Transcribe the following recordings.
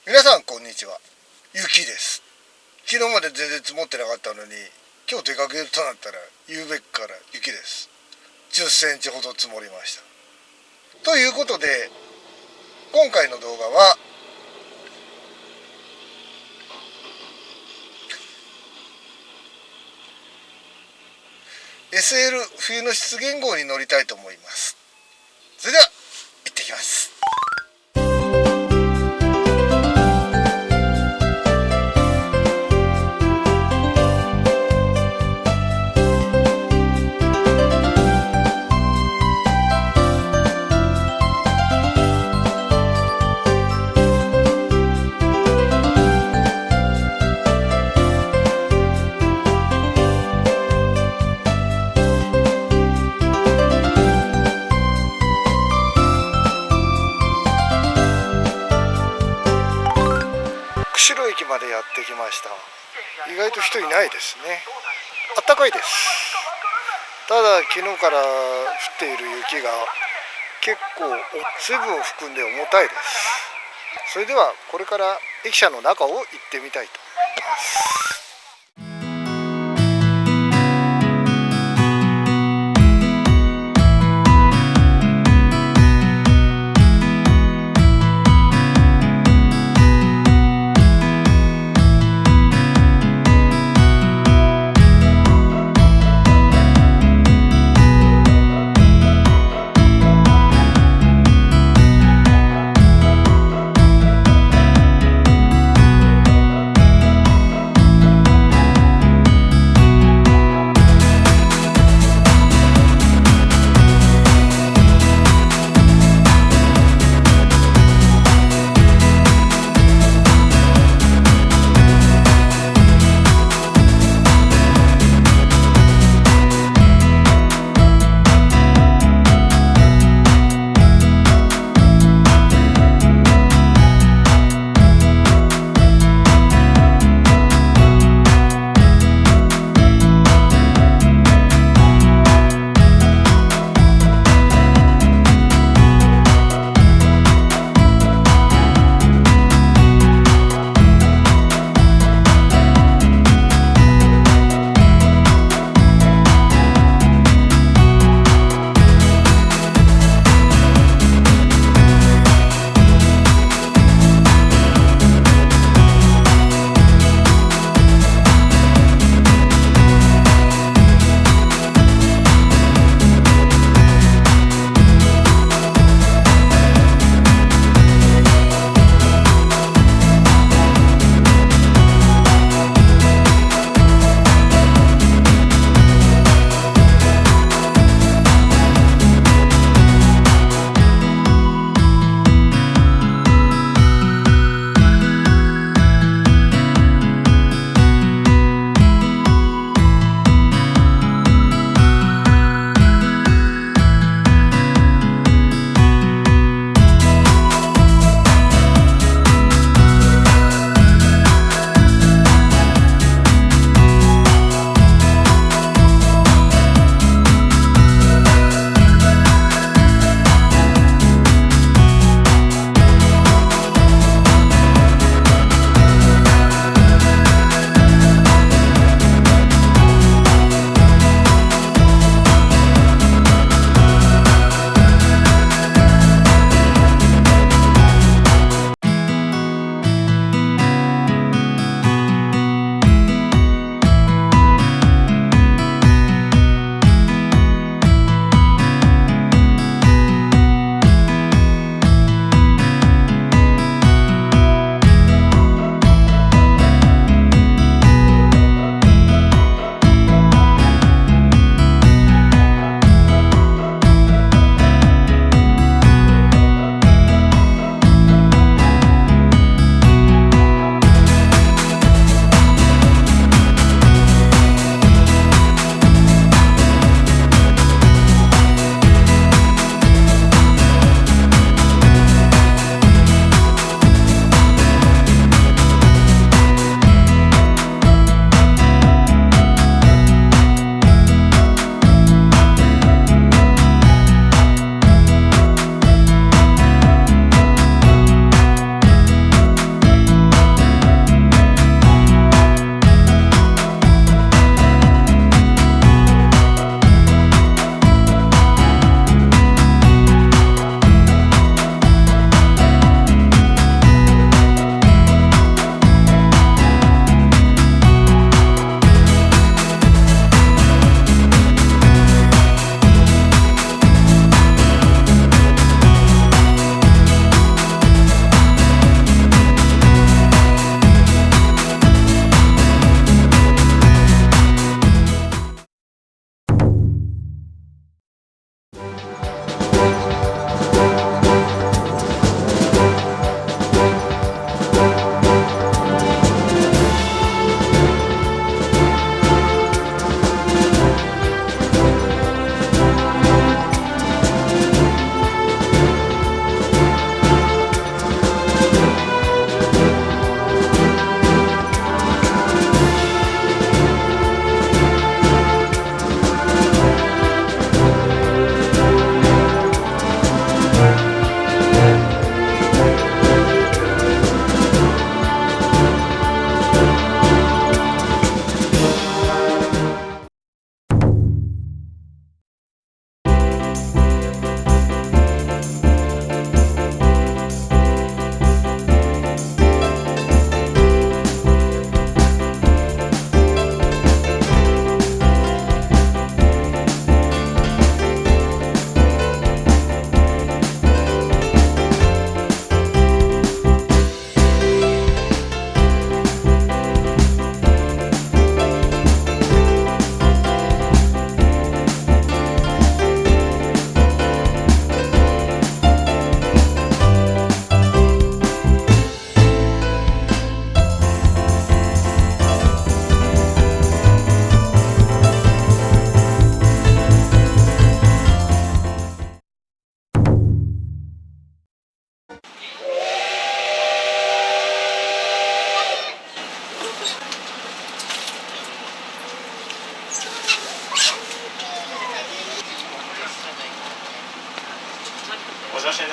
皆さんこんにちは、雪です。昨日まで全然積もってなかったのに、今日出かけるとなったら言うべきから雪です。10センチほど積もりました。ということで今回の動画はSL 冬の湿原号に乗りたいと思います。それでは行ってきます。釧路駅までやってきました。意外と人いないですね。あったかいです。ただ昨日から降っている雪が結構水分を含んで重たいです。それではこれから駅舎の中を行ってみたいと思います。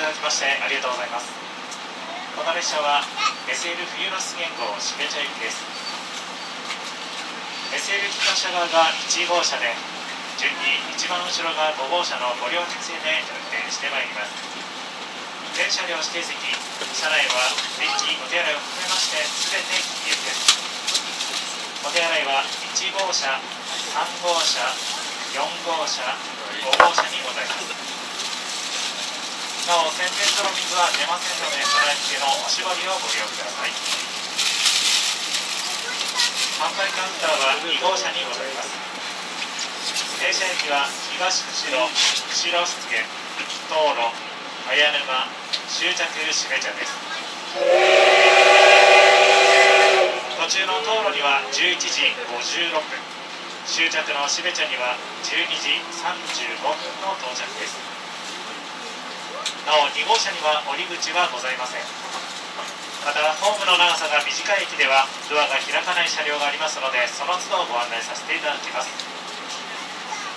ただきましてありがとうございます。この列車は SL 冬の出現号標茶行きです。 SL 機関車側が1号車で、順に一番後ろが5号車の5両編成で運転してまいります。全車両指定席、車内は電気お手洗いを含めまして全て禁煙です。お手洗いは1号車、3号車、4号車、5号車にございます。なお、洗面所の水は出ませんので、備え付けのおしぼりをご利用ください。販売カウンターは2号車にございます。停車駅は東釧路、釧路湿原、東路、綾沼、終着標茶です。途中の東路には11時56分、終着の標茶には12時35分の到着です。なお、2号車には降り口はございません。また、ホームの長さが短い駅ではドアが開かない車両がありますので、その都度ご案内させていただきます。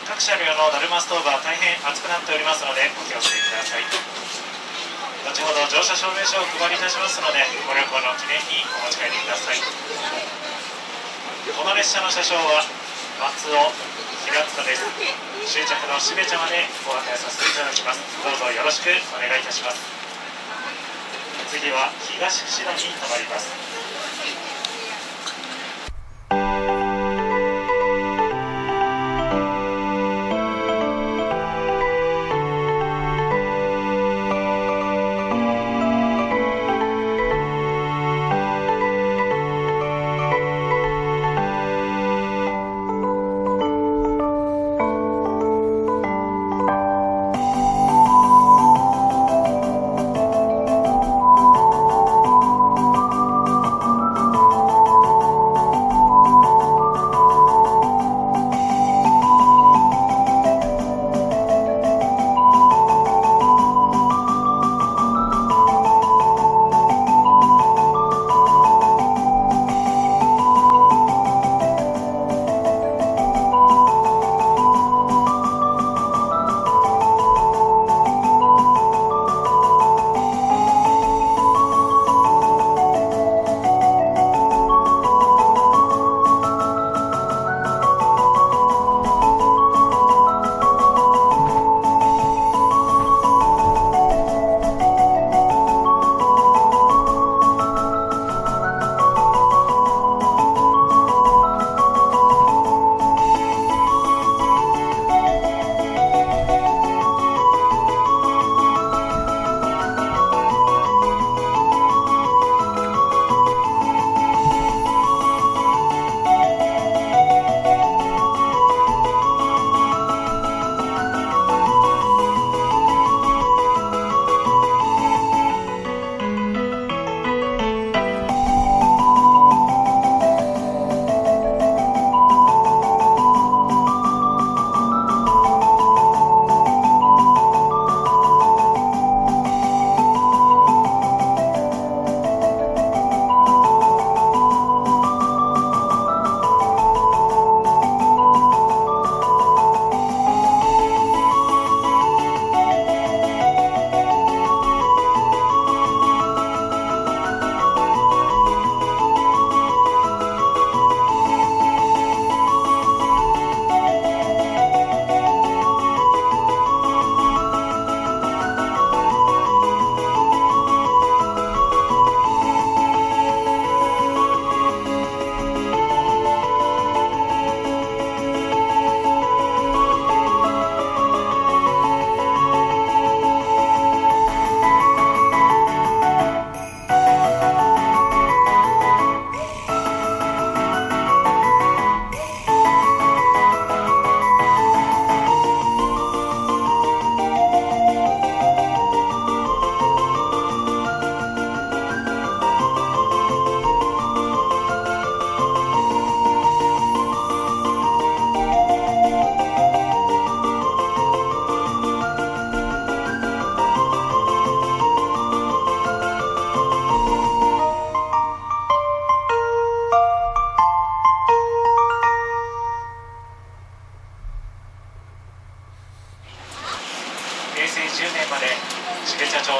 各車両のだるまストーブは大変熱くなっておりますので、お気をつけください。後ほど乗車証明書をお配りいたしますので、ご旅行の記念にお持ち帰りください。この列車の車掌は松尾平塚です。終着の標茶までご案内させていただきます。どうぞよろしくお願いいたします。次は東釧路に停まります。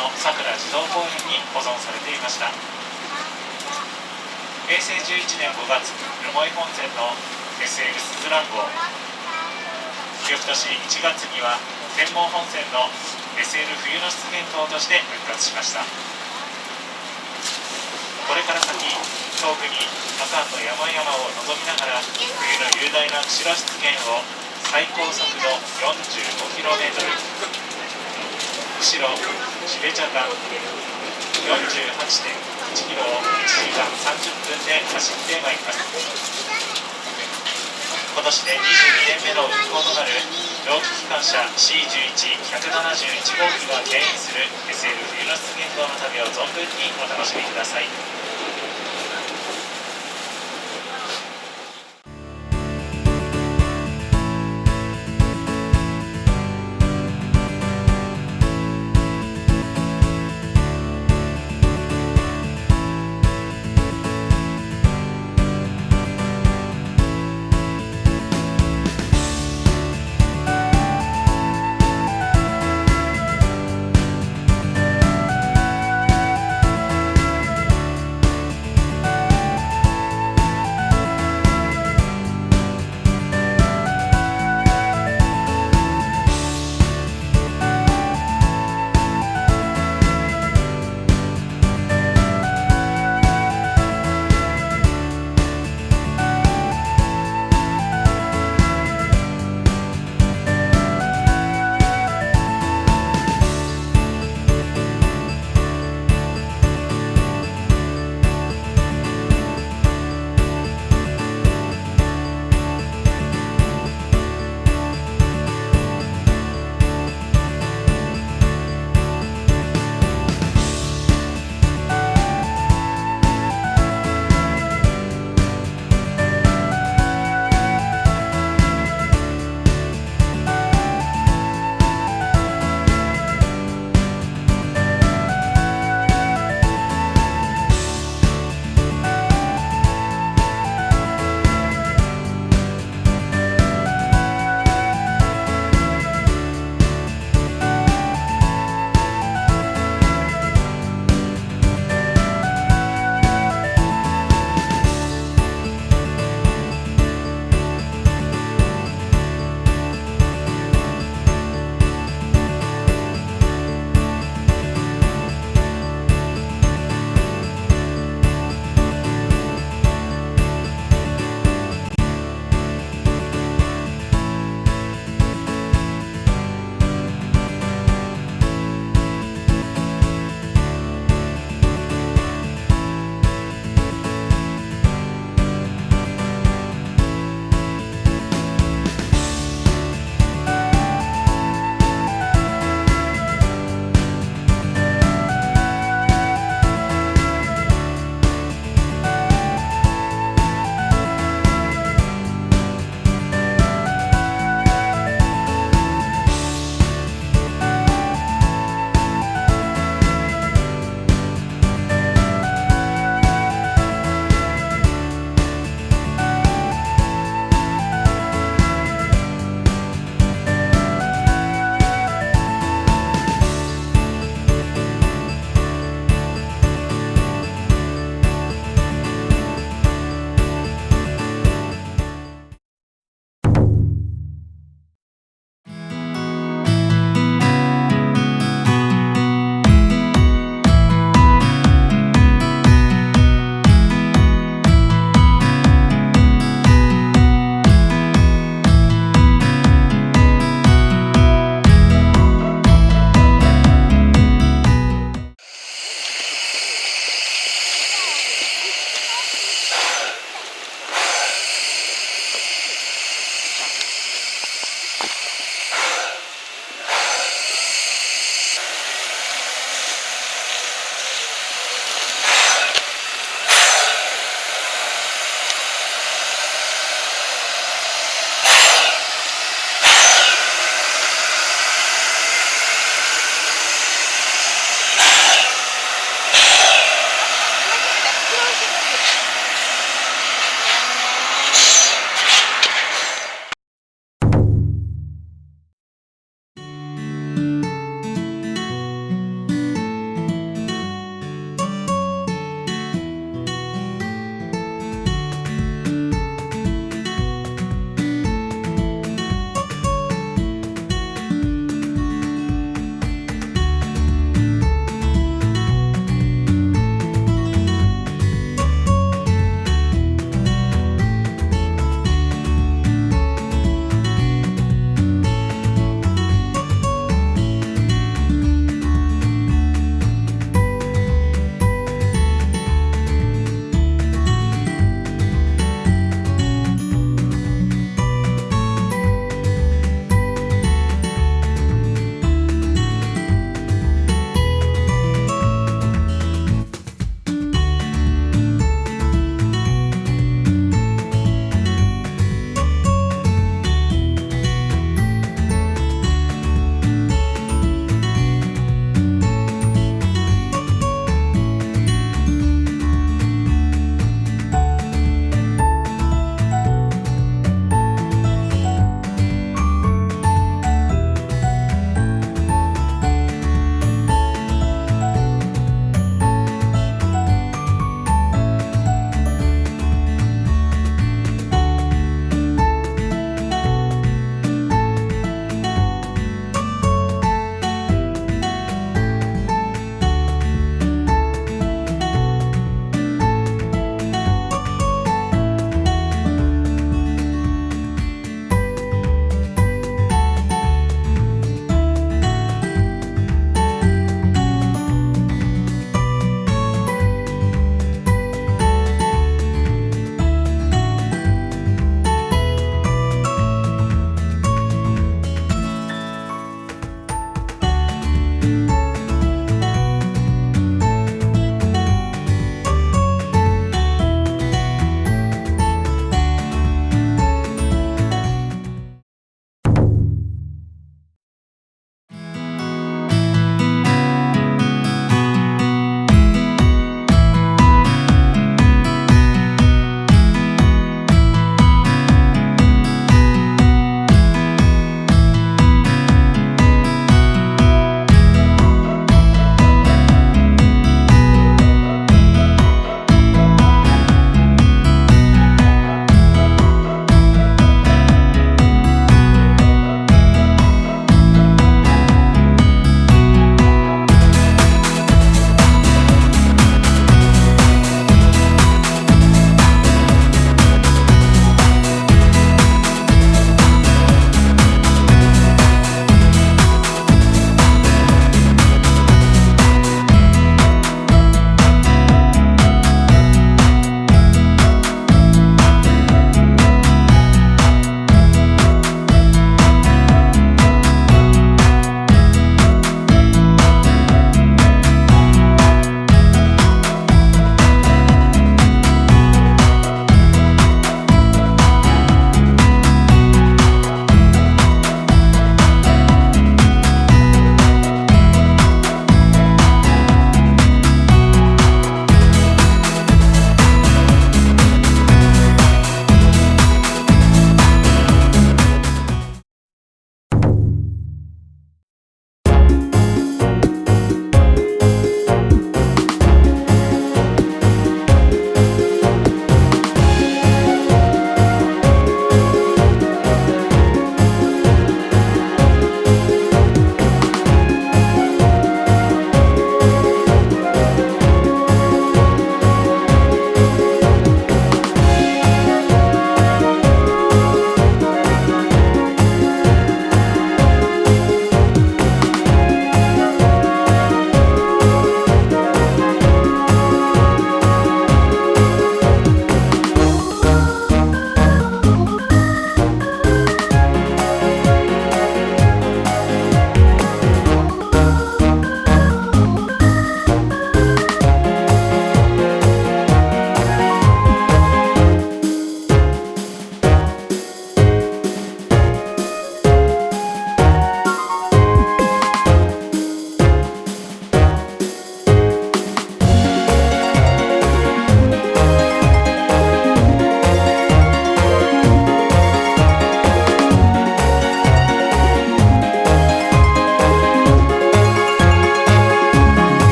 のさくら児童公園に保存されていました。平成11年5月、留萌本線の SL すずらん号、翌年1月には天文本線の SL 冬の出現号として復活しました。これから先、遠くに阿寒の山々を望みながら冬の雄大な釧路湿原を最高速度 45km、 釧路標茶間 48.1 キロを1時間30分で走ってまいります。今年で22年目の運行となる蒸気機関車 C11-171号機が牽引する SL 冬の出現号の旅を存分にお楽しみください。